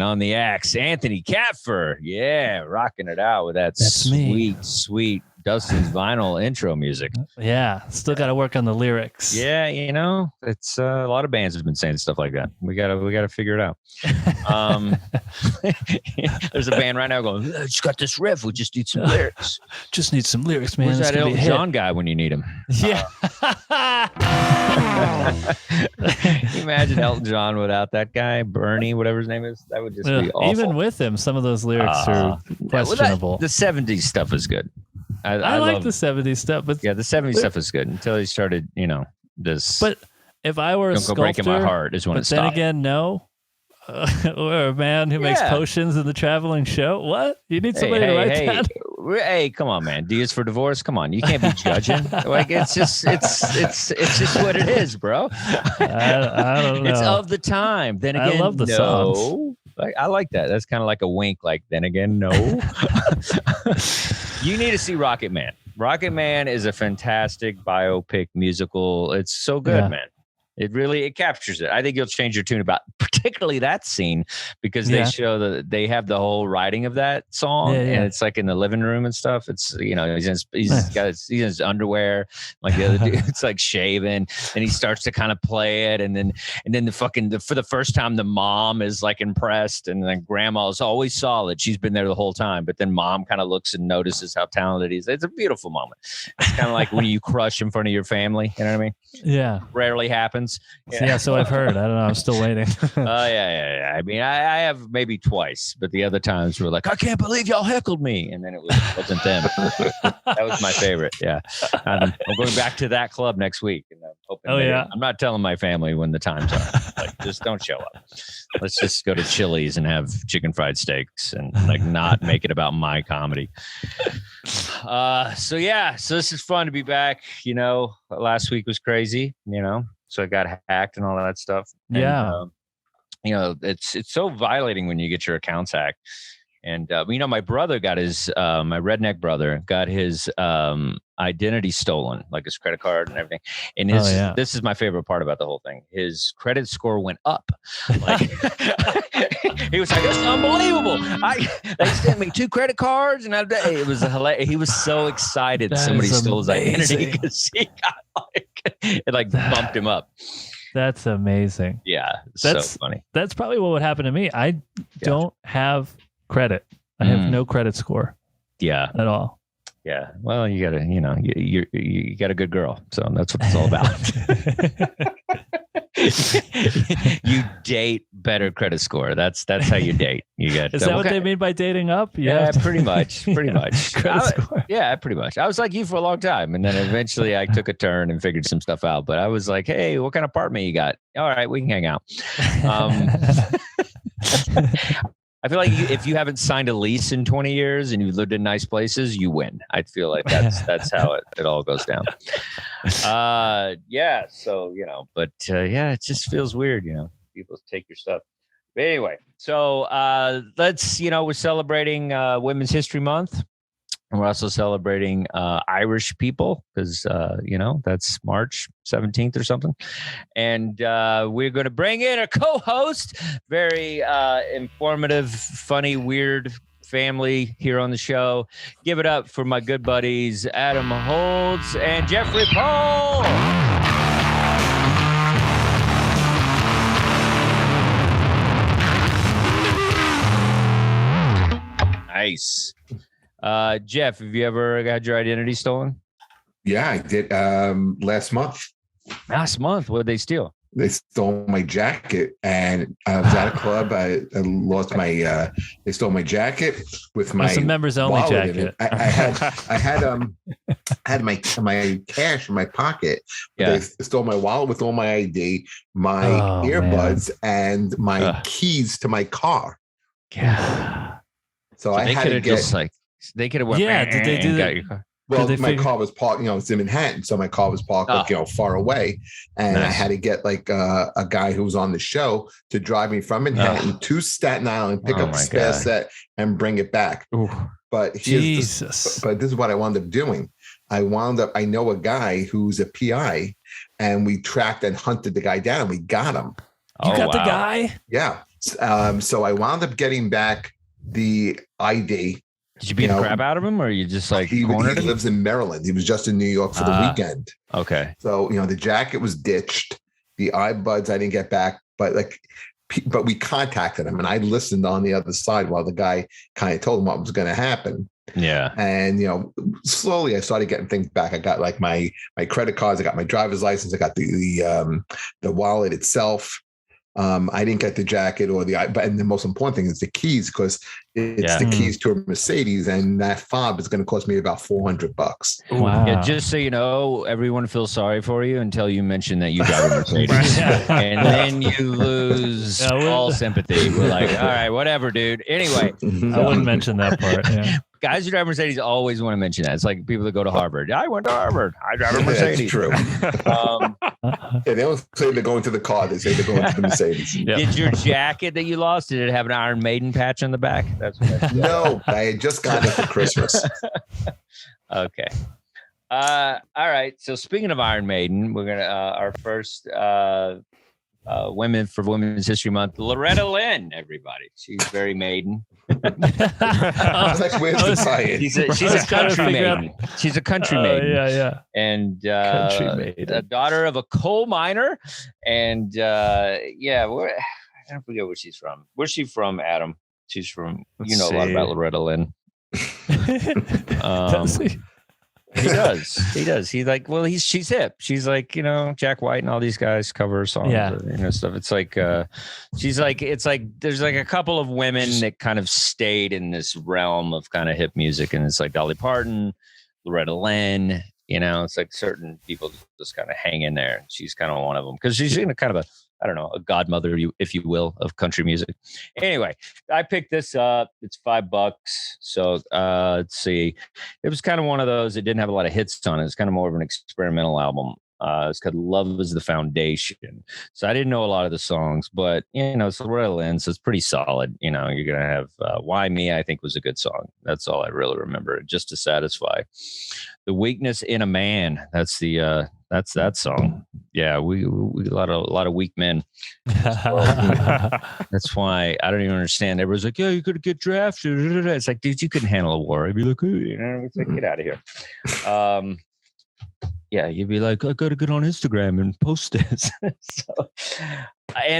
on the axe, Anthony Kapfer. Yeah, rocking it out with That's sweet Dustin's vinyl intro music. Yeah, still got to work on the lyrics. Yeah, it's a lot of bands have been saying stuff like that. We gotta figure it out. There's a band right now going, I just got this riff. We just need some lyrics. Just need some lyrics, man. Where's that Elton John guy when you need him? Yeah. Can you imagine Elton John without that guy, Bernie, whatever his name is? That would just be awful. Even with him, some of those lyrics are questionable. The 70s stuff is good. I like the 70s stuff, but the 70s stuff is good until he started, this. But if I were a sculptor, breaking my heart is when it stopped. Then again, no. Or a man who makes potions in the traveling show. What? You need somebody to write that. Hey, come on, man. D is for divorce. Come on, you can't be judging. Like it's just what it is, bro. I don't know. It's of the time. Then again, I love the songs. I like that. That's kind of like a wink. Like then again, no. You need to see Rocket Man. Rocket Man is a fantastic biopic musical. It's so good, man. It captures it. I think you'll change your tune about particularly that scene because they show that they have the whole writing of that song and it's like in the living room and stuff. It's he's in his underwear, like the other dude. It's like shaven, and he starts to kind of play it, and then for the first time the mom is like impressed, and then grandma's always solid. She's been there the whole time, but then mom kind of looks and notices how talented he is. It's a beautiful moment. It's kind of like when you crush in front of your family. You know what I mean? Yeah. Rarely happens. Yeah, so I've heard. I don't know. I'm still waiting. Yeah. I mean, I have maybe twice, but the other times were like, I can't believe y'all heckled me, and then it wasn't them. That was my favorite. Yeah, I'm going back to that club next week, and I'm hoping. I'm not telling my family when the times are. Like, just don't show up. Let's just go to Chili's and have chicken fried steaks, and like not make it about my comedy. So this is fun to be back. Last week was crazy. So I got hacked and all that stuff. And, it's so violating when you get your accounts hacked. And, my brother got my redneck brother got his identity stolen, like his credit card and everything. And this is my favorite part about the whole thing. His credit score went up. Like, he was like, it's unbelievable. They sent me 2 credit cards. And it was hilarious. He was so excited somebody stole his identity because he got it bumped him up. That's amazing. Yeah. So funny. That's probably what would happen to me. I don't have credit. I have no credit score. Yeah. At all. Yeah. Well, you gotta, you got a good girl. So that's what it's all about. You date better credit score. That's how you date. You get. Is that what they mean by dating up? Yeah, pretty much. Pretty much. Credit score. Yeah, pretty much. I was like you for a long time, and then eventually I took a turn and figured some stuff out. But I was like, hey, what kind of apartment you got? All right, we can hang out. I feel like if you haven't signed a lease in 20 years and you've lived in nice places, you win. I feel like that's how it all goes down. So, but it just feels weird, people take your stuff. But anyway, so let's, we're celebrating Women's History Month. And we're also celebrating Irish people because, that's March 17th or something. And we're going to bring in a co-host, very informative, funny, weird family here on the show. Give it up for my good buddies, Adam Holtz and Jeffrey Paul. Nice. Jeff, have you ever had your identity stolen? Yeah, I did last month. Last month? What did they steal? They stole my jacket, and I was at a club. I lost my. They stole my jacket with my. It's a members only jacket. I had my cash in my pocket. Yeah. They stole my wallet with all my ID, my earbuds, and my keys to my car. Yeah. So I had to get. They could have went. Yeah, did they do that? Well, my car was parked, it's in Manhattan. So my car was parked, far away. And I had to get a guy who was on the show to drive me from Manhattan to Staten Island, pick up the spare set and bring it back. Ooh. But this is what I wound up doing. I know a guy who's a PI, and we tracked and hunted the guy down. We got him. You got the guy? Yeah. So I wound up getting back the ID. Did you beat the crap out of him, or you just like he cornered him? lives in Maryland. He was just in New York for the weekend. Okay. So, the jacket was ditched. The iBuds I didn't get back, but we contacted him, and I listened on the other side while the guy kind of told him what was going to happen. Yeah. And, slowly I started getting things back. I got like my credit cards. I got my driver's license. I got the wallet itself. I didn't get the jacket and the most important thing is the keys, because it's the keys to a Mercedes, and that fob is going to cost me about $400. Wow. Yeah, just so you know, everyone feels sorry for you until you mention that you drive a Mercedes, and then you lose all sympathy. We're like, all right, whatever, dude. Anyway, I wouldn't mention that part. Yeah. Guys who drive Mercedes always want to mention that. It's like people that go to Harvard. I went to Harvard. I drive a Mercedes. That's true. They don't say they're going to the car. They say they're going to the Mercedes. Yep. Did your jacket that you lost, did it have an Iron Maiden patch on the back? That's what No, I had just gotten it for Christmas. Okay. All right. So speaking of Iron Maiden, we're going to, our first Women for Women's History Month, Loretta Lynn, everybody. She's very maiden. Where's the science? She's a country maiden. She's a country maiden. Yeah. And Country maiden. a daughter of a coal miner. And I don't forget where she's from. Where's she from, Adam? She's from, a lot about Loretta Lynn. He does. She's hip. She's like, Jack White and all these guys cover songs, stuff. It's like, there's like a couple of women that kind of stayed in this realm of kind of hip music. And it's like Dolly Parton, Loretta Lynn, it's like certain people just kind of hang in there. She's kind of one of them because she's in a kind of a godmother, if you will, of country music. Anyway, I picked this up. It's $5. So let's see. It was kind of one of those that didn't have a lot of hits on it. It's kind of more of an experimental album. It's called Love is the Foundation. So I didn't know a lot of the songs, but it's Loretta Lynn, so it's pretty solid. You're gonna have Why Me, I think was a good song. That's all I really remember, just to satisfy. The Weakness in a Man. That's that song. Yeah, we a lot of weak men. That's why I don't even understand. Everyone's like, yeah, you could get drafted. It's like, dude, you couldn't handle a war. I'd be like, it's like, get out of here. Yeah, you'd be like, I got to get on Instagram and post this.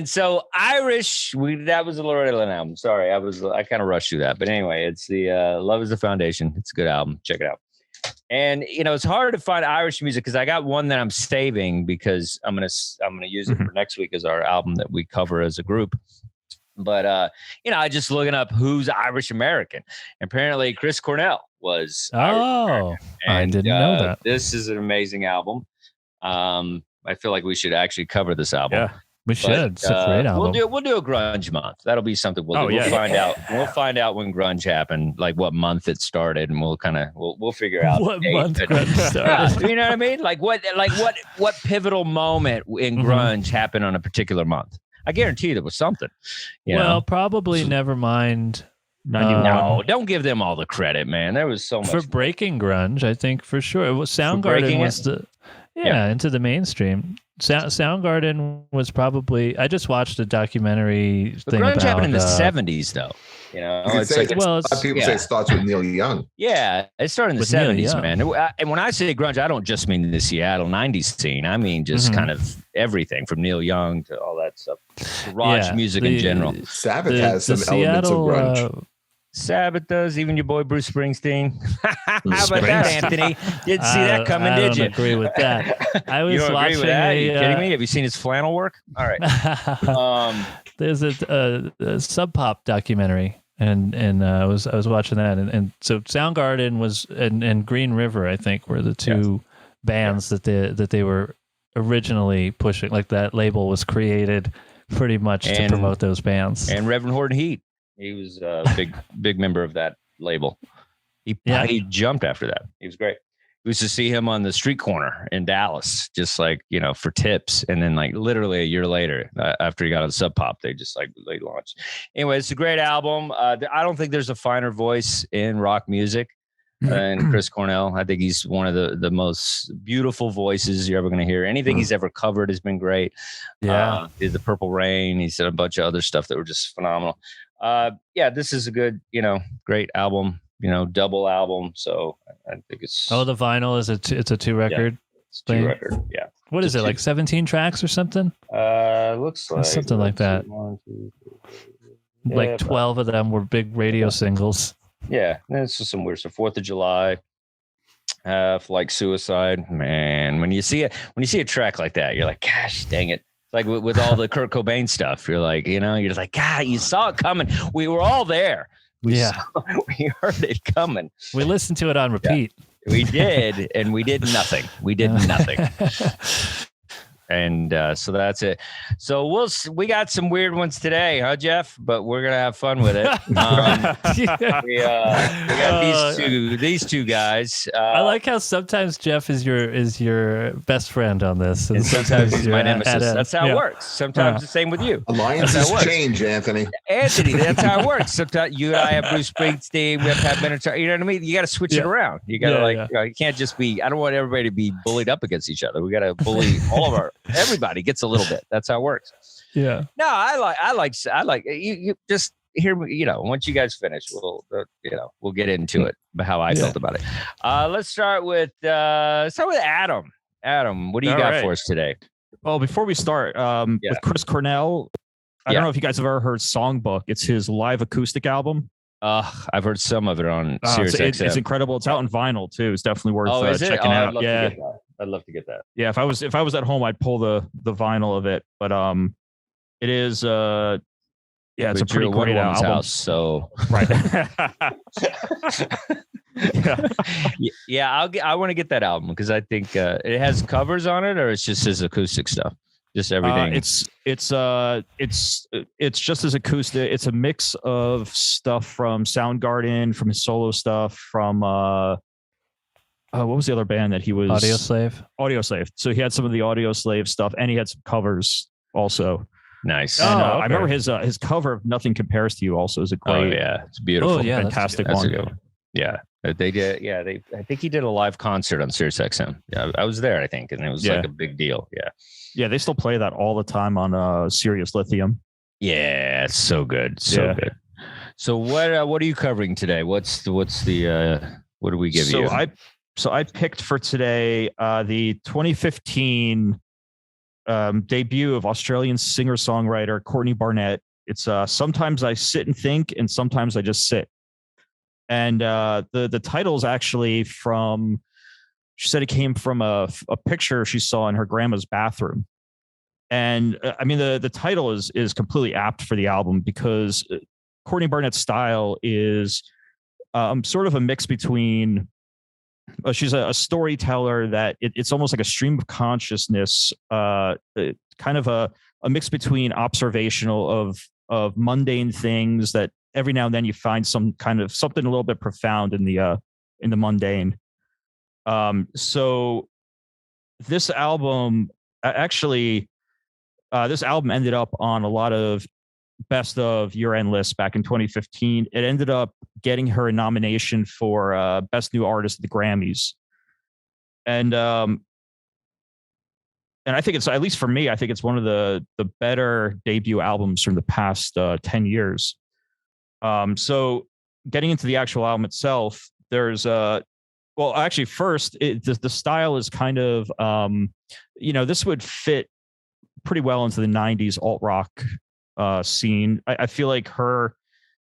So Irish, that was the Loretta Lynn album. Sorry, I kind of rushed through that. But anyway, it's the Love is the Foundation. It's a good album. Check it out. And it's hard to find Irish music because I got one that I'm saving because I'm gonna use it for next week as our album that we cover as a group. But I just looking up who's Irish American. Apparently, Chris Cornell was. And, I didn't know that. This is an amazing album. I feel like we should actually cover this album. Yeah, we should. It's a great album. We'll do a grunge month. That'll be something we'll do. We'll find out. We'll find out when grunge happened, like what month it started, and we'll figure out what month grunge started. You know what I mean? Like what pivotal moment in grunge happened on a particular month? I guarantee there was something. Well, probably Nevermind. No, don't give them all the credit, man. There was so much for breaking grunge. I think for sure it was Soundgarden was into the mainstream. Soundgarden was probably. I just watched a documentary thing grunge about happened in the 70s, though. It's like, a lot of people say it starts with Neil Young. Yeah, it started in the 70s, man. And when I say grunge, I don't just mean the Seattle 90s scene. I mean just kind of everything from Neil Young to all that stuff. Garage music in general. Sabbath has some elements of grunge. Sabbath does, even your boy Bruce Springsteen. How about that, Anthony? Didn't see that coming, did you? I don't agree with that. I was you don't watching agree with that? Are you kidding me? Have you seen his flannel work? All right. There's a Sub Pop documentary, and I was watching that, and so Soundgarden was and Green River, I think, were the two bands that they were originally pushing. Like that label was created pretty much to promote those bands. And Reverend Horton Heat. He was a big member of that label. He jumped after that. He was great. We used to see him on the street corner in Dallas, just like, for tips. And then like literally a year later, after he got on Sub Pop, they launched. Anyway, it's a great album. I don't think there's a finer voice in rock music. and Chris Cornell. I think he's one of the most beautiful voices you're ever going to hear. Anything he's ever covered has been great. Yeah. Did the Purple Rain. He's done a bunch of other stuff that were just phenomenal. This is a good, great album, double album. So I think it's. Oh, the vinyl is it's a 2 record. Yeah, it's 2 record. Yeah. What is it, like 17 tracks or something? Looks like something like that. 1, 2, 3, like 12 of them were big radio singles. Yeah, it's just some weird stuff. 4th of July, like Suicide. Man, when you see a track like that, you're like, gosh, dang it. Like with all the Kurt Cobain stuff, you're like, you're just like, God, you saw it coming. We were all there. We heard it coming. We listened to it on repeat. Yeah. We did, and we did nothing. We did nothing. And so that's it. So we got some weird ones today, huh, Jeff? But we're gonna have fun with it. We got these two guys. I like how sometimes Jeff is your best friend on this, and sometimes he's my nemesis. That's how it works. Sometimes the same with you. Alliances change, Anthony. That's how it works. Sometimes you and I have Bruce Springsteen. We have to have Minotaur. You know what I mean? You got to switch it around. You got to you can't just be. I don't want everybody to be bullied up against each other. We got to bully all of everybody gets a little bit. That's how it works. Yeah. No, I like you just hear me, once you guys finish, we'll get into it, how I felt about it. Let's start with Adam. Adam, what do you got for us today? Well, before we start, with Chris Cornell, I don't know if you guys have ever heard Songbook. It's his live acoustic album. I've heard some of it on Sirius XM. It's incredible. It's out on vinyl too. It's definitely worth checking out. I'd love to get that. Yeah, if I was at home, I'd pull the vinyl of it. But it is it's a pretty great album. House, so right. I want to get that album because I think it has covers on it, or it's just his acoustic stuff. Just everything. It's just as acoustic. It's a mix of stuff from Soundgarden, from his solo stuff, from what was the other band that he was? Audioslave. So he had some of the Audioslave stuff, and he had some covers also. Nice. And, I remember his cover of "Nothing Compares to You" also is a great. Oh yeah, it's beautiful. Fantastic that's one. A good one. Yeah, they did. Yeah, I think he did a live concert on Sirius XM. Yeah, I was there. I think, and it was like a big deal. Yeah. Yeah, they still play that all the time on Sirius Lithium. Yeah, it's so good, good. So what are you covering today? What's the what do we give you? So I picked for today the 2015 debut of Australian singer-songwriter Courtney Barnett. It's Sometimes I Sit and Think, and Sometimes I Just Sit. And the title is actually from. She said it came from a picture she saw in her grandma's bathroom. And I mean, the title is completely apt for the album because Courtney Barnett's style is sort of a mix between, she's a storyteller that it's almost like a stream of consciousness, kind of a mix between observational of mundane things that every now and then you find some kind of something a little bit profound in the mundane. So this album this album ended up on a lot of best of year-end lists back in 2015. It ended up getting her a nomination for best new artist at the Grammys. And I think it's, at least for me, I think it's one of the better debut albums from the past 10 years. So getting into the actual album itself, there's well, actually, first, the style is kind of, this would fit pretty well into the 90s alt-rock scene. I feel like her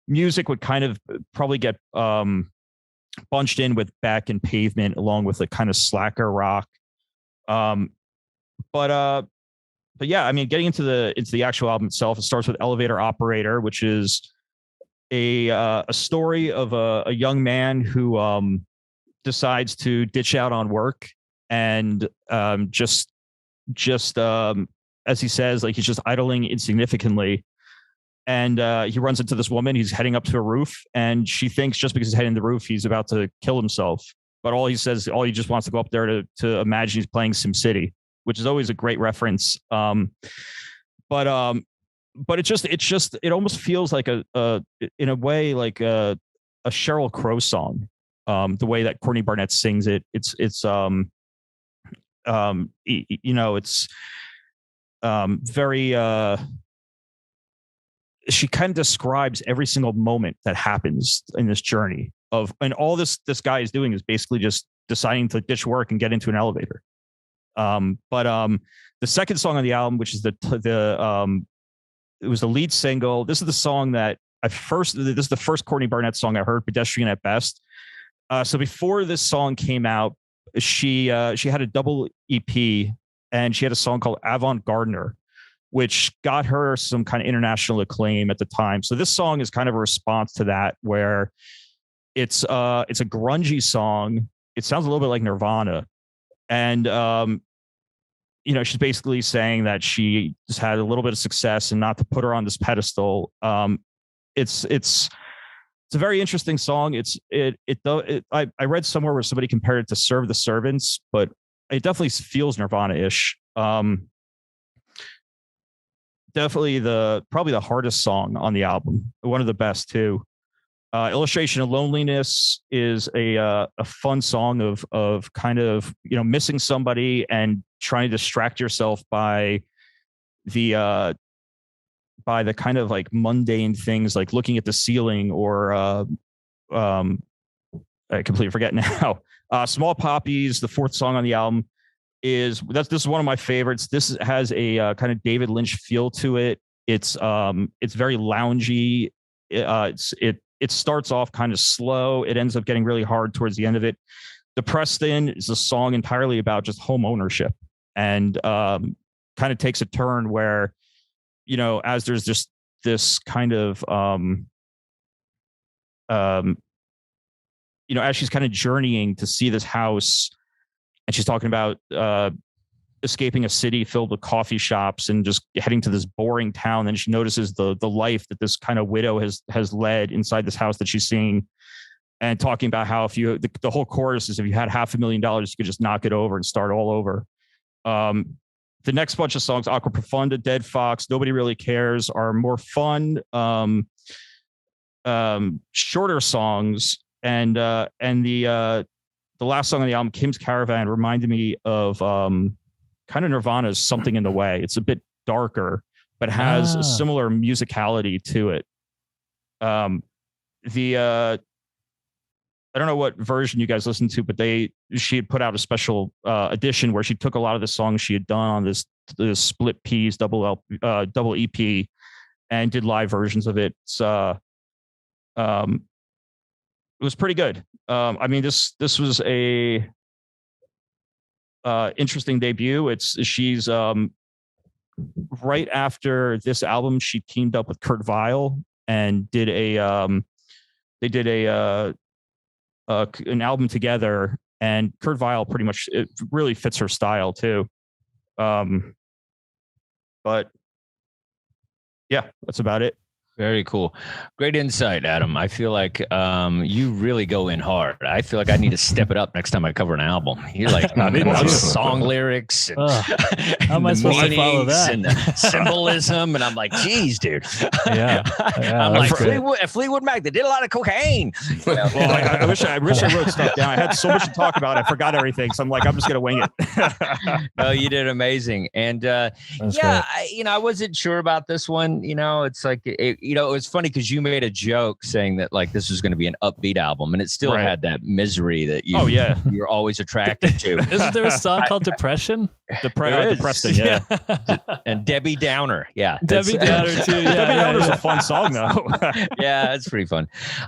music would kind of probably get bunched in with Beck and Pavement, along with a kind of slacker rock. But yeah, I mean, getting into the actual album itself, it starts with Elevator Operator, which is a story of a young man who decides to ditch out on work and just as he says, like, he's just idling insignificantly. And he runs into this woman. He's heading up to a roof, and she thinks just because he's heading to the roof, he's about to kill himself. But all he just wants to go up there to imagine he's playing SimCity, which is always a great reference. But it almost feels like in a way like a Sheryl Crow song. The way that Courtney Barnett sings it, it's very. She kind of describes every single moment that happens in this journey and all this guy is doing is basically just deciding to ditch work and get into an elevator. But the second song on the album, which is it was the lead single. This is the song that this is the first Courtney Barnett song I heard, Pedestrian at Best. So before this song came out, she had a double EP and she had a song called Avant Gardener, which got her some kind of international acclaim at the time. So this song is kind of a response to that, where it's a grungy song. It sounds a little bit like Nirvana. And, she's basically saying that she just had a little bit of success and not to put her on this pedestal. It's a very interesting song. I read somewhere where somebody compared it to Serve the Servants, but it definitely feels Nirvana-ish. Definitely probably the hardest song on the album. One of the best too. Illustration of Loneliness is a fun song of kind of, missing somebody and trying to distract yourself by the kind of like mundane things like looking at the ceiling or I completely forget now. Small Poppies, the fourth song on the album, this is one of my favorites. This has a kind of David Lynch feel to it. It's very loungy. It starts off kind of slow. It ends up getting really hard towards the end of it. Depressed In is a song entirely about just home ownership, and kind of takes a turn where, as there's just this kind of as she's kind of journeying to see this house. And she's talking about escaping a city filled with coffee shops and just heading to this boring town. And she notices the life that this kind of widow has led inside this house that she's seeing, and talking about how if the whole chorus is, if you had $500,000, you could just knock it over and start all over. The next bunch of songs, Aqua Profunda, Dead Fox, Nobody Really Cares, are more fun, shorter songs. And the last song on the album, Kim's Caravan, reminded me of kind of Nirvana's Something in the Way. It's a bit darker, but has a similar musicality to it. I don't know what version you guys listened to, but she had put out a special edition where she took a lot of the songs she had done on this split piece double EP and did live versions of it. It was pretty good. This was a interesting debut. She's right after this album, she teamed up with Kurt Weill and did an album together. And Kurt Weill pretty much, it really fits her style too. But yeah, that's about it. Very cool. Great insight, Adam. I feel like you really go in hard. I feel like I need to step it up next time I cover an album. You're like, song lyrics and, how am I supposed to follow that? And symbolism. And I'm like, geez, dude. Yeah. I'm like, Fleetwood Mac, they did a lot of cocaine. Well, I wish I wrote stuff down. I had so much to talk about. I forgot everything. So I'm like, I'm just going to wing it. No, you did amazing. And I wasn't sure about this one. It's like, it was funny because you made a joke saying that like this was going to be an upbeat album, and it still had that misery that you're always attracted to. Isn't there a song called Depression? Depressing, yeah. And Debbie Downer, yeah. Debbie Downer too. Yeah, Debbie Downer's a fun song though. Yeah, it's pretty fun.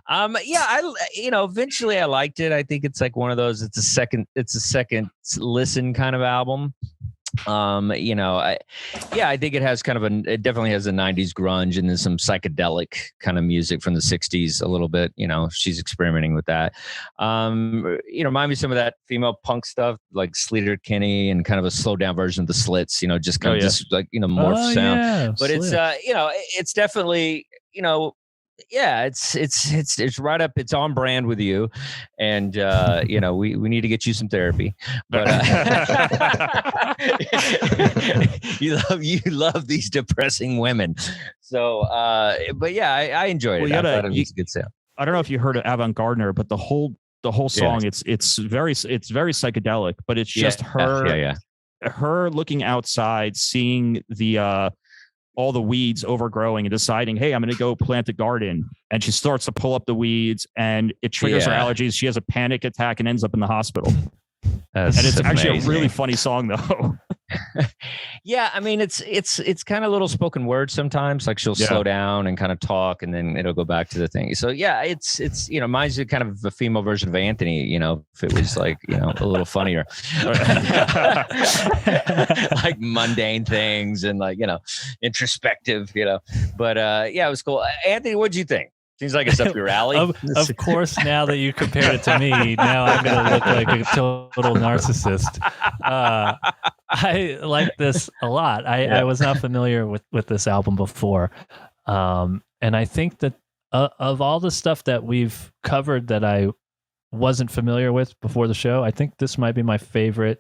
Eventually I liked it. I think it's like one of those. It's a second listen kind of album. I think it has it definitely has a 90s grunge and then some psychedelic kind of music from the 60s a little bit. She's experimenting with that. Remind me some of that female punk stuff like Sleater Kinney and kind of a slowed down version of the Slits, just kind of just like, morph sound. Yeah, but Slits. It's definitely, it's right up. It's on brand with you, and we need to get you some therapy. But you love these depressing women. So, but yeah, I enjoyed it. I thought it was a good sound. I don't know if you heard of Avant Gardener, but the whole the whole song. It's very psychedelic, but it's just her looking outside, seeing the all the weeds overgrowing and deciding, hey, I'm going to go plant a garden. And she starts to pull up the weeds and it triggers her allergies. She has a panic attack and ends up in the hospital. And it's actually a really funny song though. Yeah, I mean it's kind of little spoken word sometimes. Like she'll slow down and kind of talk, and then it'll go back to the thing. So yeah, it's mine's kind of a female version of Anthony. If it was like a little funnier, like mundane things and like introspective. But yeah, it was cool. Anthony, what'd you think? Seems like it's up your alley. Of course, now that you compared it to me, now I'm going to look like a total narcissist. I like this a lot. I was not familiar with this album before. And I think that of all the stuff that we've covered that I wasn't familiar with before the show, I think this might be my favorite,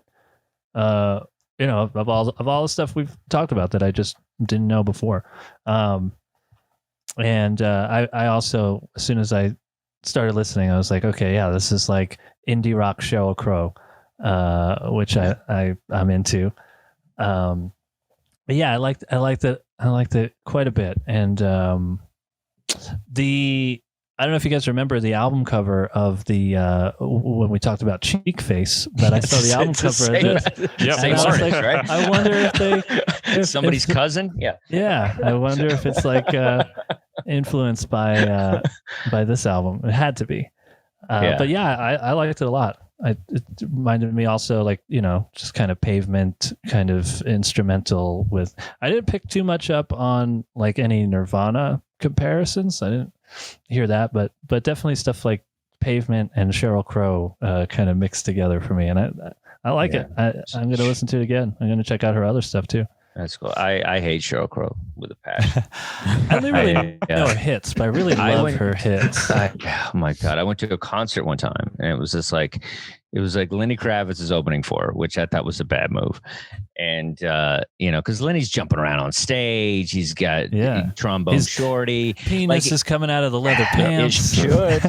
of all the stuff we've talked about that I just didn't know before. And I also, as soon as I started listening, I was like, okay, yeah, this is like indie rock Sheryl Crow, which I'm into. But yeah, I liked it quite a bit. And I don't know if you guys remember the album cover of the when we talked about Cheek Face, but I saw the album cover of this. Yeah, same artist, right? I wonder if somebody's cousin. Yeah. Yeah, I wonder if it's like influenced by this album. It had to be. But yeah, I liked it a lot. It reminded me also like, just kind of Pavement kind of instrumental with, I didn't pick too much up on like any Nirvana comparisons. I didn't hear that, but definitely stuff like Pavement and Sheryl Crow kind of mixed together for me. And I like it. I'm going to listen to it again. I'm going to check out her other stuff too. That's cool. I hate Sheryl Crow with a passion. I don't really know her hits, but I really love her hits. Oh my God. I went to a concert one time and it was just like, Lenny Kravitz is opening for her, which I thought was a bad move. And, because Lenny's jumping around on stage. He's got trombone shorty. Penis is coming out of the leather pants. It should.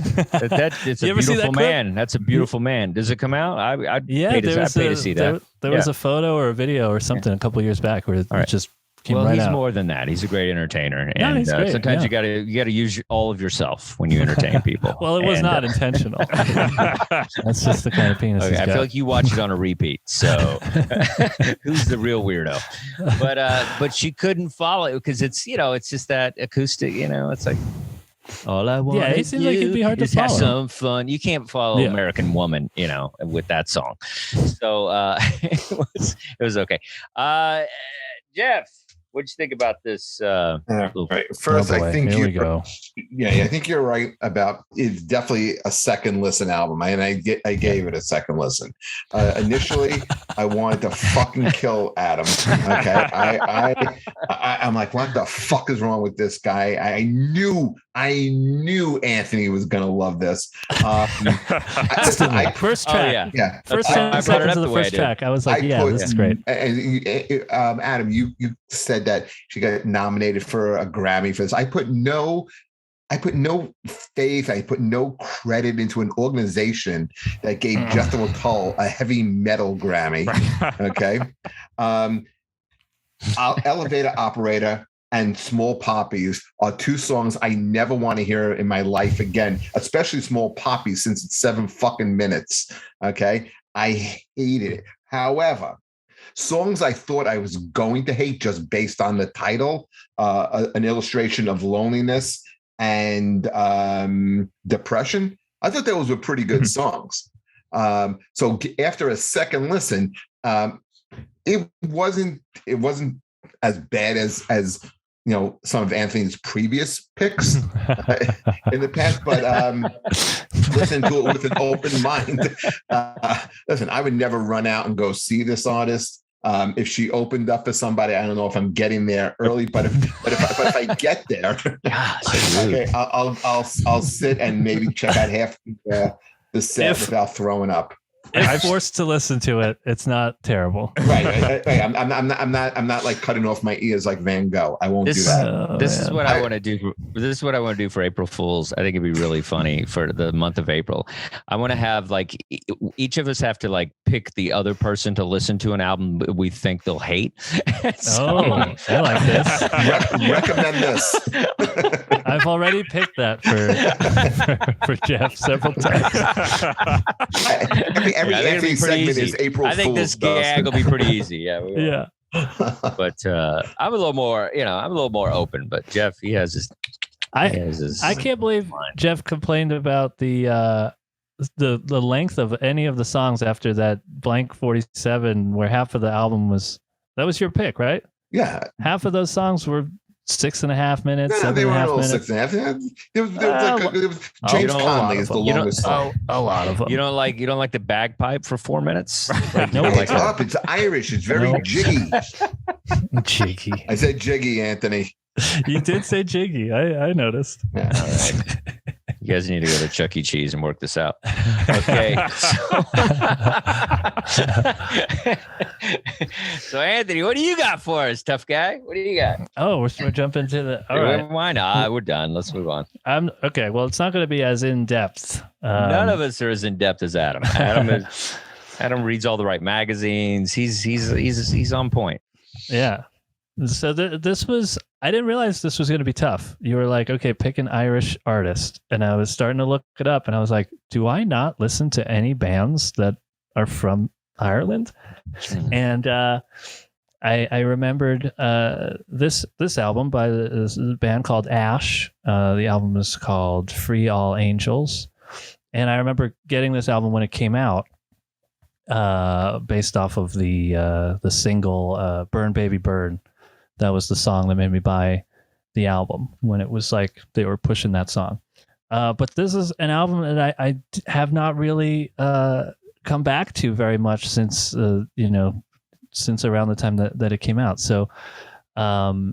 It's a beautiful man. That's a beautiful man. Does it come out? I'd pay to see that. There was a photo or a video or something a couple years back where it just came right out. He's more than that. He's a great entertainer. And he's great, sometimes you gotta use all of yourself when you entertain people. Well, it was not intentional. That's just the kind of penis. Okay, I feel like you watch it on a repeat. So who's the real weirdo? But she couldn't follow it because it's just that acoustic. It's like all I want. Yeah, it seems like it'd be hard to follow. Have some fun. You can't follow American Woman, with that song. So it was okay. Jeff, what'd you think about this? Right. First, I think I think you're right about it's definitely a second listen album, and I gave it a second listen. Initially, I wanted to fucking kill Adam. Okay, I'm like, what the fuck is wrong with this guy? I knew Anthony was gonna love this. First track, first 10 seconds of the first track, I was like, this is great. And Adam, you said that she got nominated for a Grammy for this. I put no faith, I put no credit into an organization that gave Jethro Tull a heavy metal Grammy. Okay. Elevator Operator and Small Poppies are two songs I never want to hear in my life again, especially Small Poppies, since it's 7 fucking minutes. Okay. I hated it. However, songs I thought I was going to hate just based on the title, an illustration of loneliness and depression. I thought those were pretty good songs. So after a second listen, it wasn't as bad as some of Anthony's previous picks in the past, but listen to it with an open mind. Listen, I would never run out and go see this artist. If she opened up for somebody, I don't know if I'm getting there early, but if I get there, okay, I'll sit and maybe check out half the set without throwing up. if forced to listen to it, it's not terrible. Right. I'm not like cutting off my ears like Van Gogh. I won't do that. This is what I want to do. This is what I want to do for April Fools. I think it'd be really funny for the month of April. I want to have like each of us have to like pick the other person to listen to an album we think they'll hate. I like this. Recommend this. I've already picked that for Jeff several times. Every segment is April I think Fool's, this gag will be pretty easy. Yeah. But I'm a little more, I'm a little more open. But Jeff, he has his. I can't believe Jeff complained about the length of any of the songs after that blank 47, where half of the album was. That was your pick, right? Yeah. Half of those songs were 6.5 minutes. No, they were all minutes. 6.5. It was James Conley is the longest song. A lot of them. You don't like the bagpipe for 4 minutes? No, it's up. It's Irish. It's very jiggy. Jiggy. I said jiggy, Anthony. You did say jiggy. I noticed. Yeah, all right. You guys need to go to Chuck E. Cheese and work this out. Okay. So Anthony, what do you got for us, tough guy? What do you got? Oh, we're going to jump into the. All right. Why not? We're done. Let's move on. Okay. Well, it's not going to be as in depth. None of us are as in depth as Adam. Adam reads all the right magazines. He's on point. Yeah. So this was, I didn't realize this was going to be tough. You were like, okay, pick an Irish artist. And I was starting to look it up and I was like, do I not listen to any bands that are from Ireland? And I remembered this album by this band called Ash. The album is called Free All Angels. And I remember getting this album when it came out, based off of the single Burn Baby Burn. That was the song that made me buy the album when it was like they were pushing that song. But this is an album that I have not really come back to very much since since around the time that it came out. So I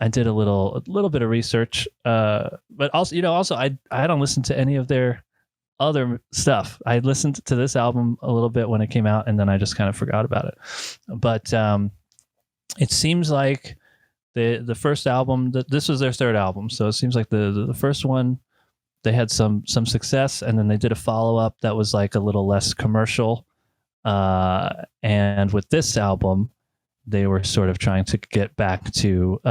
did a little bit of research, but also I don't listen to any of their other stuff. I listened to this album a little bit when it came out, and then I just kind of forgot about it. But it seems like the first album, this was their third album, so it seems like the first one they had some success, and then they did a follow-up that was like a little less commercial, and with this album they were sort of trying to get back to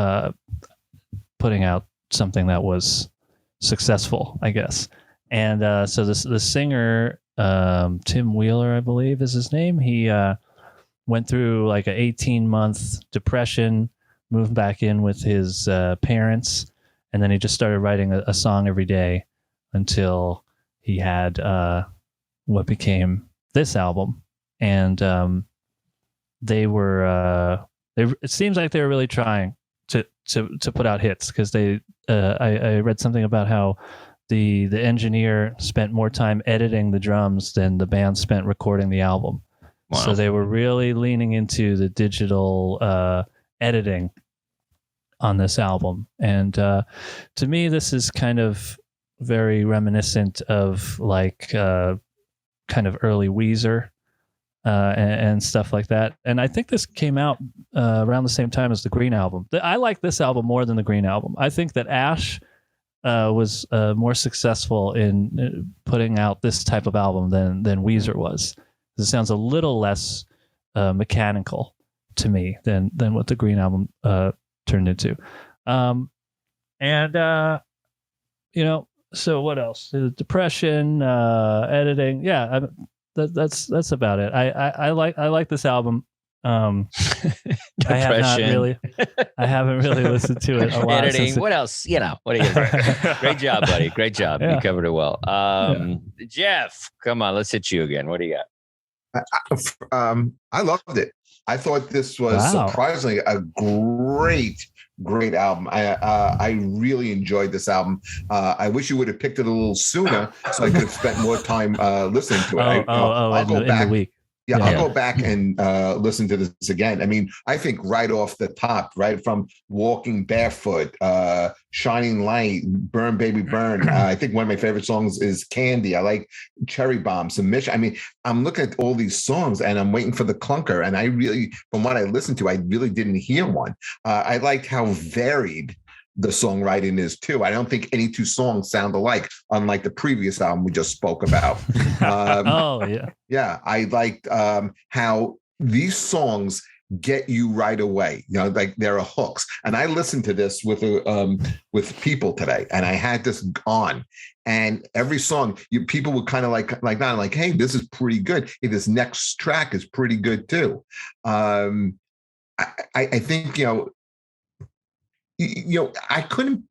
putting out something that was successful, I guess. And so the singer, Tim Wheeler, I believe is his name, he went through like an 18-month depression, moved back in with his parents, and then he just started writing a song every day until he had what became this album. And it seems like they were really trying to put out hits, because I read something about how the engineer spent more time editing the drums than the band spent recording the album. Wow. So they were really leaning into the digital editing on this album. And to me, this is kind of very reminiscent of like kind of early Weezer and stuff like that. And I think this came out around the same time as the Green album. I like this album more than the Green album. I think that Ash was more successful in putting out this type of album than Weezer was. It sounds a little less mechanical to me than what the Green album turned into. So what else? Depression, editing. Yeah, that's about it. I like this album. I haven't really listened to it a lot. Editing. What else? What do you? Great job, buddy. Great job. Yeah. You covered it well. Jeff, come on, let's hit you again. What do you got? I loved it. I thought this was surprisingly a great album. I really enjoyed this album. I wish you would have picked it a little sooner so I could have spent more time listening to it. I'll go back. In the week. Yeah, I'll go back and listen to this again. I mean, I think right off the top, right from Walking Barefoot, Shining Light, Burn Baby Burn. I think one of my favorite songs is Candy. I like Cherry Bomb, Submission. I mean, I'm looking at all these songs and I'm waiting for the clunker. And I really, from what I listened to, I really didn't hear one. I liked how varied the songwriting is too. I don't think any two songs sound alike, unlike the previous album we just spoke about. Yeah. I liked how these songs get you right away. You know, like there are hooks. And I listened to this with people today, and I had this on. And every song, people would kind of like, hey, this is pretty good. Hey, this next track is pretty good too. I think I couldn't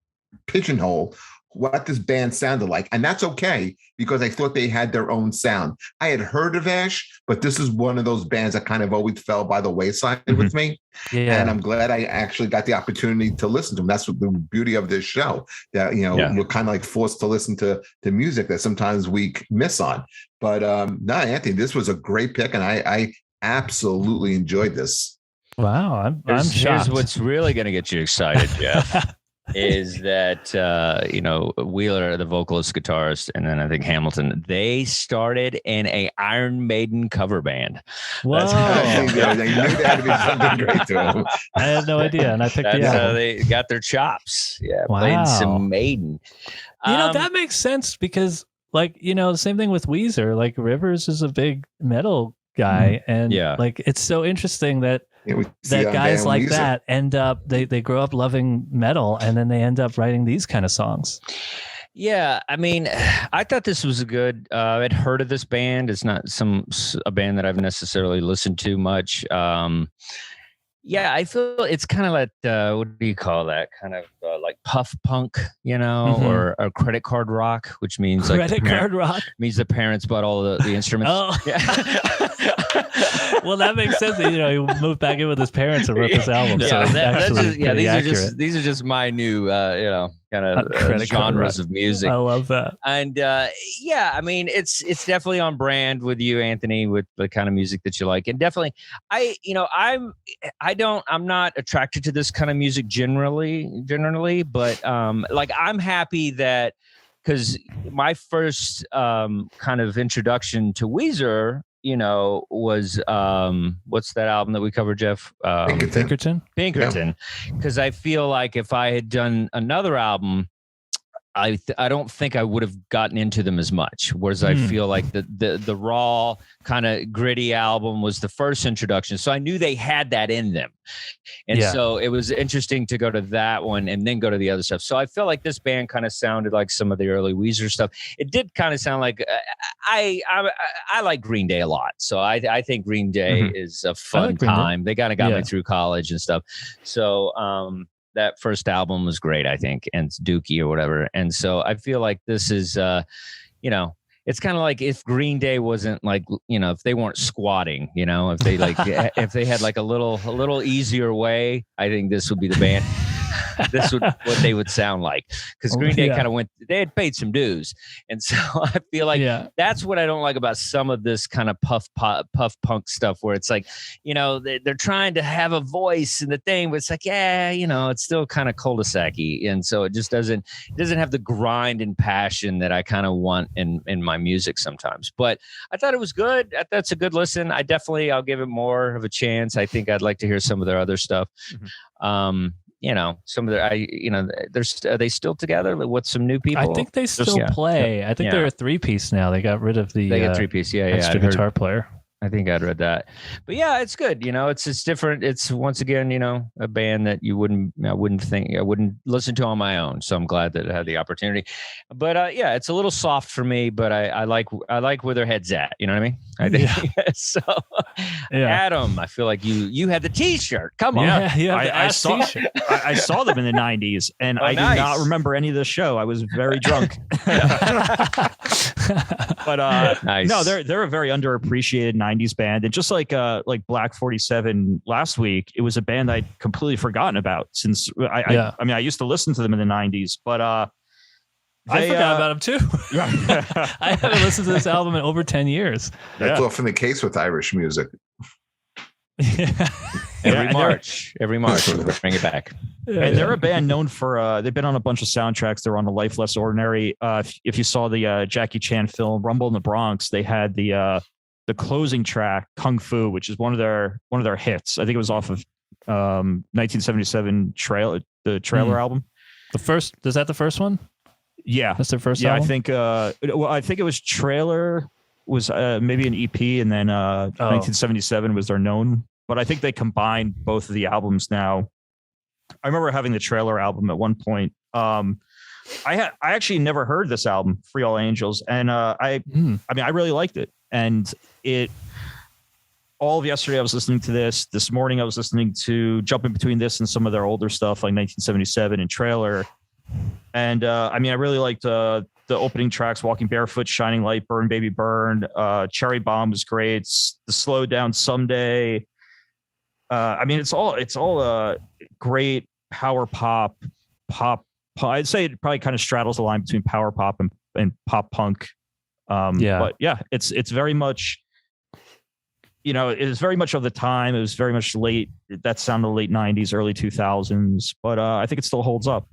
pigeonhole what this band sounded like. And that's okay, because I thought they had their own sound. I had heard of Ash, but this is one of those bands that kind of always fell by the wayside with me. Yeah. And I'm glad I actually got the opportunity to listen to them. That's what the beauty of this show, that, we're kind of like forced to listen to music that sometimes we miss on. But no, Anthony, this was a great pick. And I absolutely enjoyed this. Wow, I'm shocked. Here's what's really going to get you excited, Jeff, is that Wheeler, the vocalist, guitarist, and then I think Hamilton, they started in a Iron Maiden cover band. Whoa! They knew that would be something great to them. I had no idea, and I picked the album. They got their chops. Yeah, wow. Played some Maiden. That makes sense because, the same thing with Weezer. Like Rivers is a big metal guy, and it's so interesting that guys like Weezer. That end up they grow up loving metal, and then they end up writing these kind of songs. Yeah, I mean, I thought this was a good. I'd heard of this band. It's not a band that I've necessarily listened to much. I feel it's kind of like what do you call that? Kind of like puff punk, or credit card rock, which means credit card rock means the parents bought all the instruments. Oh. Yeah. Well, that makes sense. He moved back in with his parents and wrote this album. So these are just my new, kind of genres of music. I love that. And I mean, it's definitely on brand with you, Anthony, with the kind of music that you like. And definitely, I'm not attracted to this kind of music generally, but I'm happy that, because my first kind of introduction to Weezer, was what's that album that we covered, Jeff? Pinkerton. Because I feel like if I had done another album, I don't think I would have gotten into them as much. Whereas I feel like the raw kind of gritty album was the first introduction. So I knew they had that in them. And so it was interesting to go to that one and then go to the other stuff. So I feel like this band kind of sounded like some of the early Weezer stuff. It did kind of sound like I like Green Day a lot. So I think Green Day is a fun time. They kind of got me through college and stuff. So that first album was great, I think, and it's Dookie or whatever. And so I feel like this is, it's kind of like if Green Day wasn't like, if they weren't squatting, if they if they had like a little easier way, I think this would be the band. This would what they would sound like, because Green Day kind of they had paid some dues, and so I feel like that's what I don't like about some of this kind of puff punk stuff, where it's like, they're trying to have a voice in the thing, but it's like, it's still kind of cul-de-sac-y, and so it just doesn't have the grind and passion that I kind of want in my music sometimes. But I thought it was good. That's a good listen. I'll give it more of a chance. I think I'd like to hear some of their other stuff. Some of their, are they still together with some new people? I think they still play. I think they're a 3-piece now. They got rid of the they got 3-piece. Extra guitar player. I think I'd read that, but it's good. It's different. It's once again, a band that I wouldn't listen to on my own. So I'm glad that I had the opportunity. But it's a little soft for me. But I like where their head's at. You know what I mean? I think so. Adam, I feel like you had the T-shirt. Come on, I saw them in the '90s, and I do not remember any of the show. I was very drunk. But nice. No, they're a very underappreciated '90s band, and just like Black 47 last week, it was a band I'd completely forgotten about since I used to listen to them in the '90s, but I forgot about him too. I haven't listened to this album in over 10 years. That's often the case with Irish music. Every March, we bring it back. And they're a band known for they've been on a bunch of soundtracks. They're on The Life Less Ordinary. If you saw the Jackie Chan film Rumble in the Bronx, they had the closing track Kung Fu, which is one of their hits. I think it was off of 1977 trailer album. Is that the first one? Yeah, that's their first album? I think I think it was Trailer was maybe an EP, and then 1977 was their known. But I think they combined both of the albums now. I remember having the Trailer album at one point. I actually never heard this album, Free All Angels, and I mean I really liked it. And all of yesterday I was listening to this. This morning I was listening to jumping between this and some of their older stuff like 1977 and Trailer. And I mean I really liked the opening tracks, Walking Barefoot, Shining Light, Burn Baby Burn, Cherry Bomb was great. The Slow Down Someday. I mean it's all great power pop. I'd say it probably kind of straddles the line between power pop and pop punk. But yeah, it's very much, it is very much of the time. It was very much that sound of the late 90s, early 2000s, but I think it still holds up.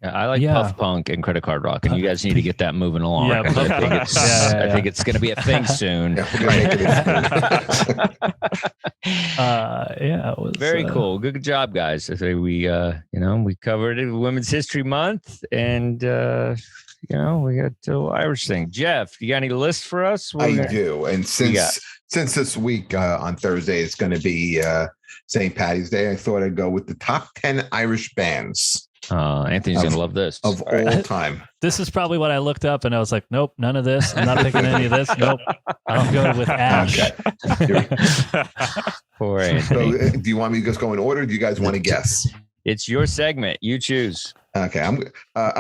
Yeah, I like puff punk and credit card rock, and you guys need to get that moving along. Yeah, I think it's going to be a thing soon. It was very cool. Good job, guys. I say we covered it, Women's History Month, and we got the Irish thing. Jeff, you got any lists for us? I do, and since this week on Thursday it's going to be St. Paddy's Day, I thought I'd go with the top 10 Irish bands. Anthony's going to love this. Of all time. This is probably what I looked up and I was like, nope, none of this. I'm not picking any of this. Nope. I'll go with Ash. Okay. Poor Anthony. So, do you want me to just go in order? Or do you guys want to guess? It's your segment. You choose. Okay. I'm going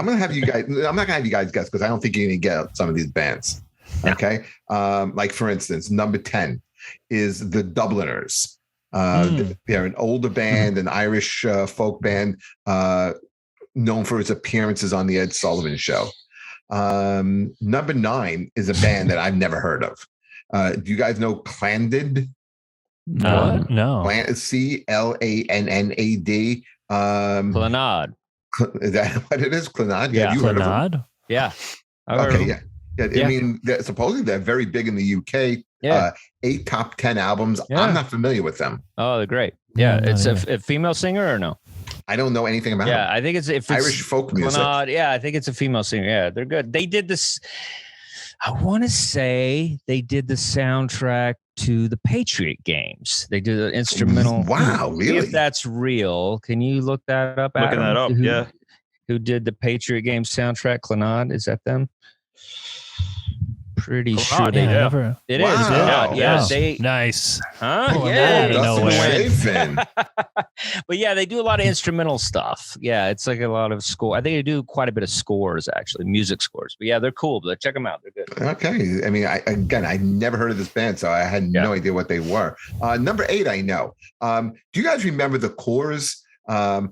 to have you guys. I'm not going to have you guys guess because I don't think you're going to get some of these bands. Okay. Like for instance, number 10 is the Dubliners. They're an older band, an Irish folk band, known for its appearances on the Ed Sullivan Show. Number 9 is a band that I've never heard of. Do you guys know Clandid? No. Clanad. Clanad. Is that what it is? Clanad? Yeah. Have you heard of them? Yeah. Okay. Yeah. I mean, supposedly they're very big in the UK. Yeah. 8 top 10 albums. Yeah. I'm not familiar with them. Oh, they're great. Yeah. It's a female singer or no? I don't know anything about them. I think it's Irish folk music. I think it's a female singer. Yeah, they're good. They did this. I want to say they did the soundtrack to the Patriot games. They did an instrumental. Wow, really? If that's real, can you look that up? Looking that up, yeah. Who did the Patriot Games soundtrack? Clanad, is that them? Pretty sure they did. It is. Wow. Yeah. They nice. Huh? Dustin. But yeah, they do a lot of instrumental stuff. Yeah, it's like a lot of score. I think they do quite a bit of scores, actually, music scores. But yeah, they're cool. But check them out. They're good. Okay. I mean, I never heard of this band, so I had no idea what they were. Number 8, I know. Do you guys remember the Corrs? Pop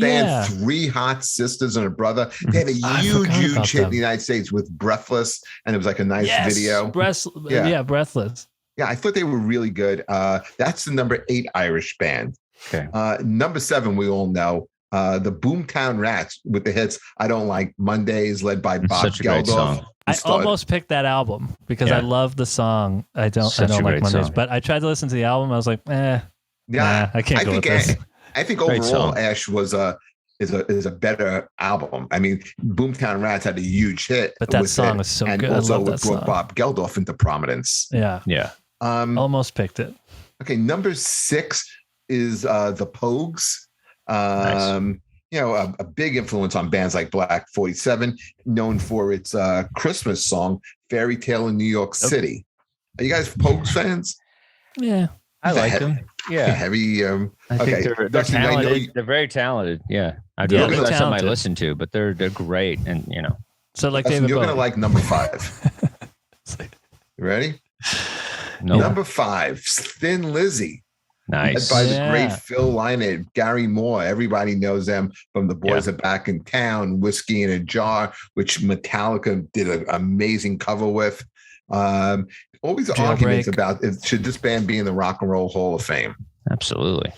band, 3 hot sisters and a brother. They had a huge hit in the United States with Breathless, and it was like a nice video. Breathless. Yeah, I thought they were really good. That's the number 8 Irish band. Okay. Number 7, we all know. The Boomtown Rats with the hits I Don't Like Mondays, led by Bob Geldof. I almost picked that album because I love the song. I don't like Mondays, but I tried to listen to the album. I was like, I can't go with this. I think overall, Ash is a better album. I mean, Boomtown Rats had a huge hit, but that song is so good. And also brought Bob Geldof into prominence. Yeah. Almost picked it. Okay, number 6 is the Pogues. Nice. A big influence on bands like Black 47, known for its Christmas song "Fairy Tale in New York City." Are you guys Pogues fans? Yeah, I like them. Yeah, heavy. I think they're talented. They're very talented. Yeah, I don't know that's something I listen to, but they're great, and So like Dustin, David you're Bowie. gonna like number 5. You ready? No. Number 5, Thin Lizzy. Nice. By the great Phil Lynott, Gary Moore. Everybody knows them from The Boys Are Back in Town, Whiskey in a Jar, which Metallica did an amazing cover with. Always arguments about should this band be in the Rock and Roll Hall of Fame? Absolutely.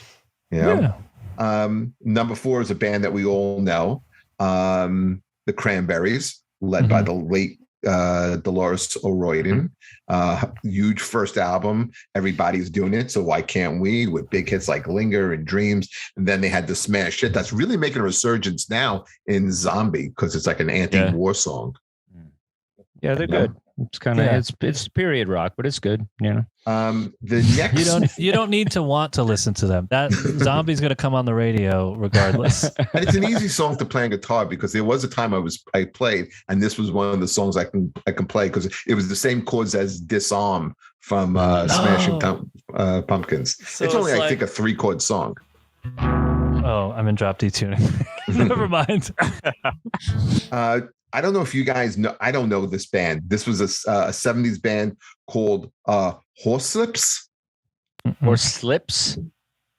Yeah. Number 4 is a band that we all know, the Cranberries, led by the late Dolores O'Riordan. Huge first album. Everybody's doing it, so why can't we? With big hits like Linger and Dreams. And then they had the smash hit that's really making a resurgence now in Zombie, because it's like an anti-war song. Yeah, they're good. It's kind of it's period rock, but it's good. The next you don't need to want to listen to them. That Zombie's going to come on the radio regardless. And it's an easy song to play on guitar, because there was a time I played, and this was one of the songs I can play, because it was the same chords as Disarm from Smashing Pumpkins. So it's only I think a 3-chord song. Oh, I'm in drop D tuning. Never mind. I don't know if you guys know. I don't know this band. This was a 70s band called Horslips. Horslips?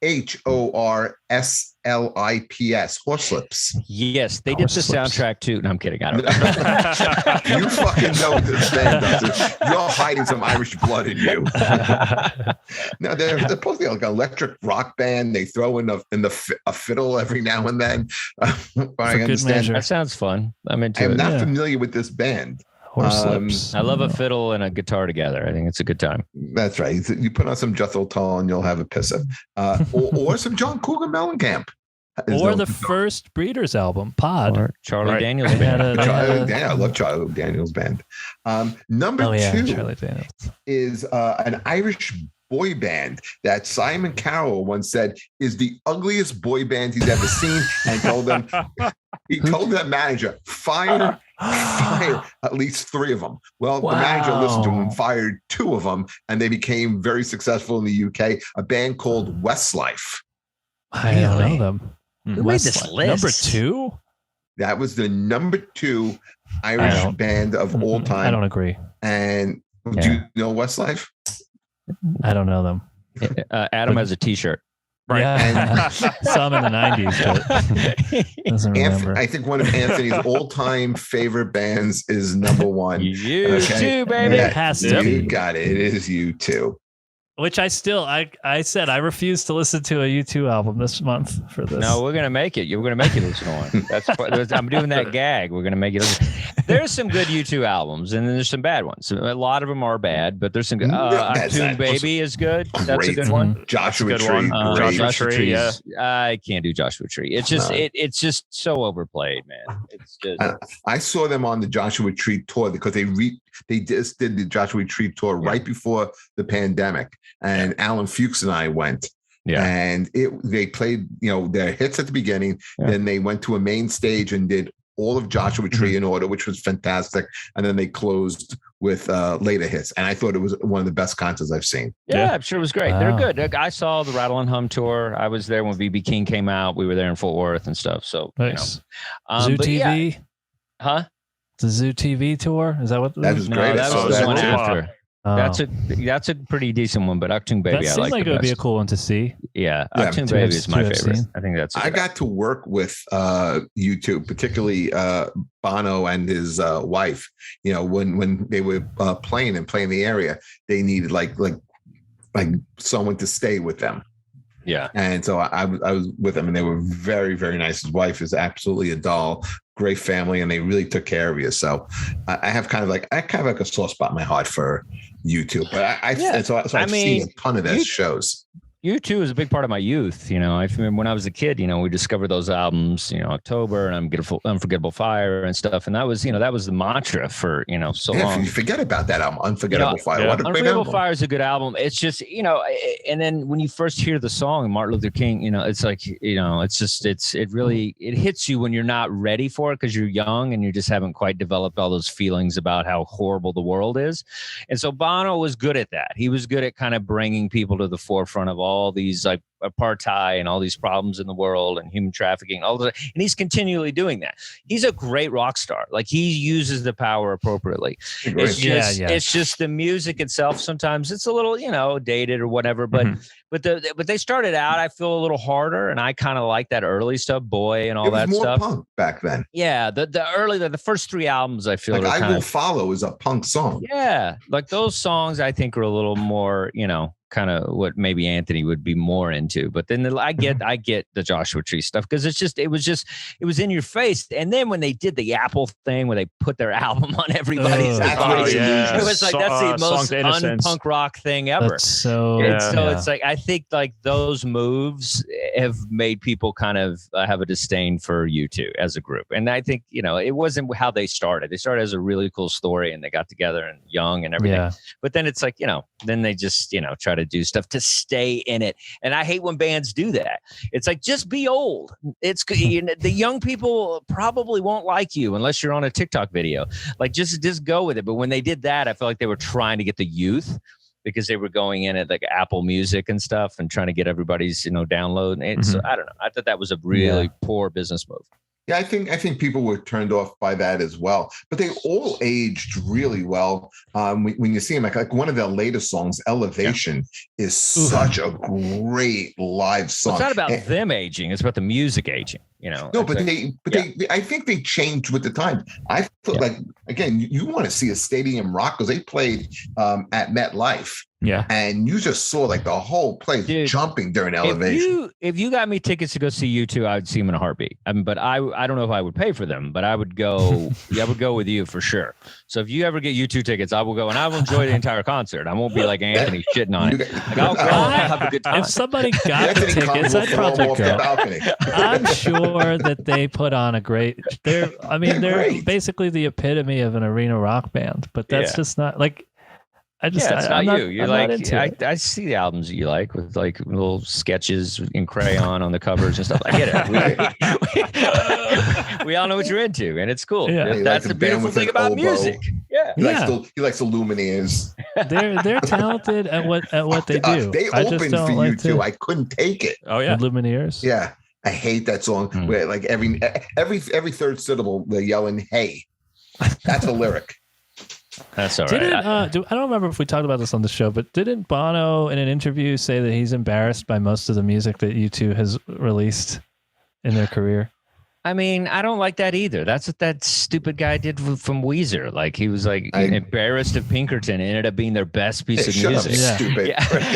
HORSLIPS. Horslips. Yes, they did the soundtrack too. No, I'm kidding. I don't know. You fucking know this band, Dustin. You're hiding some Irish blood in you. No, they're supposed to be like an electric rock band. They throw in a fiddle every now and then. I understand. That sounds fun. I'm into it. I'm not familiar with this band. Horslips. I love a fiddle and a guitar together. I think it's a good time. That's right. You put on some Jethro Tull and you'll have a pisser. Or some John Cougar Mellencamp. Or the first Breeders album, Pod. Or Charlie Daniels Band. I love Charlie Daniels Band. Number 2 is an Irish boy band that Simon Cowell once said is the ugliest boy band he's ever seen, and told that manager, fire at least 3 of them. Well, the manager listened to him and fired 2 of them, and they became very successful in the UK. A band called Westlife. I don't know them. Who made this list? Number 2? That was the number 2 Irish band of all time. I don't agree. And do you know Westlife? I don't know them. Adam has a T-shirt. Right. Yeah. Some in the 90s, but doesn't remember. I think one of Anthony's all-time favorite bands is number 1. You too, baby. It has to be. You got it. It is U2. Which I said I refuse to listen to a U2 album this month for this. No, we're gonna make it. We're gonna make it listen to one. I'm doing that gag. We're gonna make it. There's some good U2 albums, and then there's some bad ones. A lot of them are bad, but there's some good. Achtung Baby is good. That's a good one. Joshua Tree. Joshua Tree. Yeah. I can't do Joshua Tree. It's just it's just so overplayed, man. It's just. I saw them on the Joshua Tree tour, because they just did the Joshua Tree tour right before the pandemic. And Alan Fuchs and I went, and they played, their hits at the beginning. Then they went to a main stage and did all of Joshua Tree in order, which was fantastic. And then they closed with later hits. And I thought it was one of the best concerts I've seen. Yeah, I'm sure it was great. Wow. They're good. I saw the Rattle and Hum tour. I was there when BB King came out. We were there in Fort Worth and stuff. So, nice. Zoo TV? Huh? The Zoo TV tour? Is that what that was great? That was the one after. That's a pretty decent one, but Achtung Baby, that seems like it would be a cool one to see. Yeah, Achtung Baby is my favorite. I think that's. I got to work with U2, particularly Bono and his wife. When they were playing in the area, they needed like someone to stay with them. Yeah, and so I was with them, and they were very, very nice. His wife is absolutely a doll. Great family, and they really took care of you. So I have kind of like a soft spot in my heart for U2, but I've seen a ton of their shows. U2 is a big part of my youth. I remember when I was a kid, we discovered those albums, October and Unforgettable Fire and stuff. And that was, that was the mantra for, so long. You forget about that album, Unforgettable Fire. What a Unforgettable Fire is a good album. It's just, and then when you first hear the song, Martin Luther King, it's like, it's just, it hits you when you're not ready for it because you're young and you just haven't quite developed all those feelings about how horrible the world is. And so Bono was good at that. He was good at kind of bringing people to the forefront of all all these like apartheid and all these problems in the world and human trafficking, all that, and he's continually doing that. He's a great rock star. Like he uses the power appropriately. It's just the music itself. Sometimes it's a little, dated or whatever, but but they started out, I feel, a little harder, and I kind of like that early stuff, Boy and all that stuff. It was more punk back then. Yeah, the first 3 albums, I feel, like I Will Follow is a punk song. Yeah, like those songs I think are a little more, kind of what maybe Anthony would be more into. But then I get the Joshua Tree stuff because it was in your face. And then when they did the Apple thing where they put their album on everybody's device, it was like that's the most un-punk rock thing ever. So it's like I think like those moves have made people kind of have a disdain for U2 as a group. And I think, it wasn't how they started. They started as a really cool story and they got together and young and everything. Yeah. But then it's like, then they just, try to do stuff to stay in it. And I hate when bands do that. It's like, just be old. It's the young people probably won't like you unless you're on a TikTok video. Like just go with it. But when they did that, I felt like they were trying to get the youth because they were going in at like Apple Music and stuff and trying to get everybody's, download. And so I don't know. I thought that was a really poor business move. Yeah, I think people were turned off by that as well, but they all aged really well. When you see them, like one of their latest songs, "Elevation," is such a great live song. It's not about them aging; it's about the music aging. No, but they I think they changed with the time. I feel like again, you want to see a stadium rock because they played at MetLife. Yeah. And you just saw like the whole place jumping during Elevation. If you got me tickets to go see U2, I would see them in a heartbeat. But I don't know if I would pay for them, but I would go. I would go with you for sure. So if you ever get U2 tickets, I will go and I will enjoy the entire concert. I won't be like Anthony shitting on it. Like, I'll go and have a good time. If somebody got the tickets, I'd probably go. I'm sure that they put on a great. They're basically the epitome of an arena rock band, but that's just not like. It's not you. You're like, I see the albums that you like with like little sketches in crayon on the covers and stuff. I get it. We all know what you're into, and it's cool. Yeah. That's the beautiful thing about music. Yeah. He likes the Lumineers. They're talented at what they do. They opened for you too. I couldn't take it. Oh yeah, the Lumineers. Yeah, I hate that song where like every third syllable they're yelling "Hey." That's a lyric. That's all right. I don't remember if we talked about this on the show, but didn't Bono in an interview say that he's embarrassed by most of the music that U2 has released in their career? I mean, I don't like that either. That's what that stupid guy did from Weezer. Like he was like embarrassed of Pinkerton. It ended up being their best piece of music. Stupid.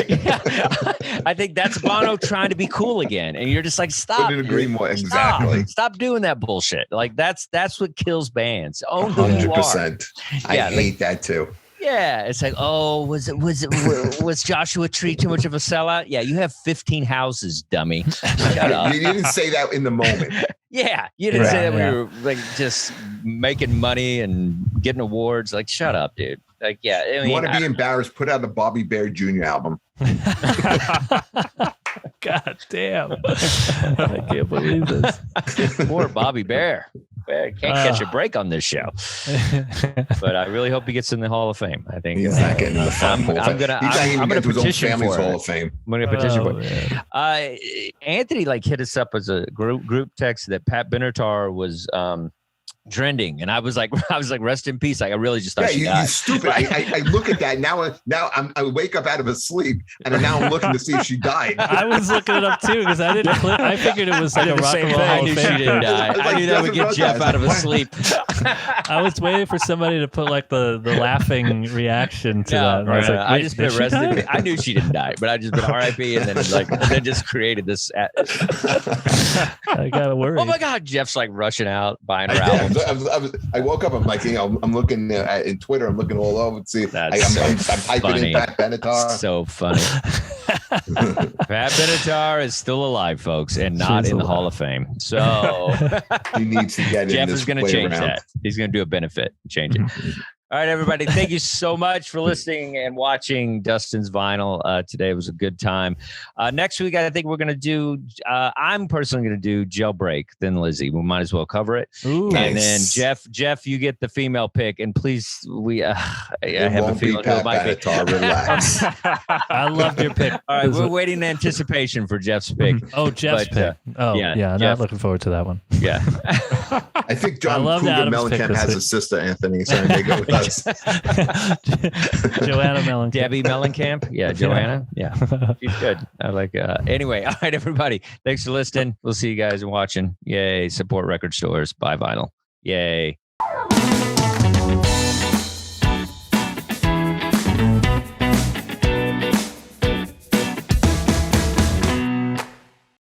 Yeah. I think that's Bono trying to be cool again, and you're just like, stop. Couldn't agree more. Exactly. Stop doing that bullshit. Like that's what kills bands. Own who you are. 100%. I hate that too. Yeah, it's like, was Joshua Tree too much of a sellout? Yeah, you have 15 houses, dummy. Shut up. You didn't say that in the moment. Yeah, you didn't say that when you were like just making money and getting awards. Like, shut up, dude. Like, yeah. I mean, you want to be embarrassed? Put out a Bobby Bear Jr. album. God damn! I can't believe this. Poor Bobby Bear. Can't catch a break on this show, but I really hope he gets in the Hall of Fame. I think he's not getting in the I'm gonna petition for Hall of Fame. I'm gonna petition for it. Anthony hit us up as a group text that Pat Benatar was trending, and I was like, rest in peace. Like, I really just thought she died. You stupid. I look at that now. I wake up out of a sleep, and now I'm looking to see if she died. I was looking it up too because I didn't. I figured it was like a rock and roll Hall of Fame. She didn't die. I knew that would get Jeff out of his sleep. I was waiting for somebody to put like the laughing reaction to that. And I was like, I just put rest in peace. I knew she didn't die, but I just put R.I.P. and then just created this. I got worried. Oh my God, Jeff's like rushing out buying her albums. I woke up. I'm like, I'm looking in Twitter. I'm looking all over to see. I'm typing in Pat Benatar. So funny. Pat Benatar is still alive, folks, and not in the Hall of Fame. So he needs to get. Jeff is going to change that. He's going to do a benefit, change it. All right, everybody. Thank you so much for listening and watching Dustin's vinyl today. It was a good time. Next week, I think we're going to do, I'm personally going to do Jailbreak, Thin Lizzy. We might as well cover it. Ooh, and nice. then Jeff, you get the female pick. And please, I have a feeling it might be. Relax. I loved your pick. All right, we're waiting in anticipation for Jeff's pick. Oh, Jeff's pick. Yeah, not looking forward to that one. Yeah. I think John Cougar Mellencamp has a sister, Anthony, so they go with us. Joanna Mellencamp. Debbie Mellencamp. Yeah, Joanna. Yeah. She's good. I like anyway, all right, everybody. Thanks for listening. We'll see you guys and watching. Yay. Support record stores. Buy vinyl. Yay.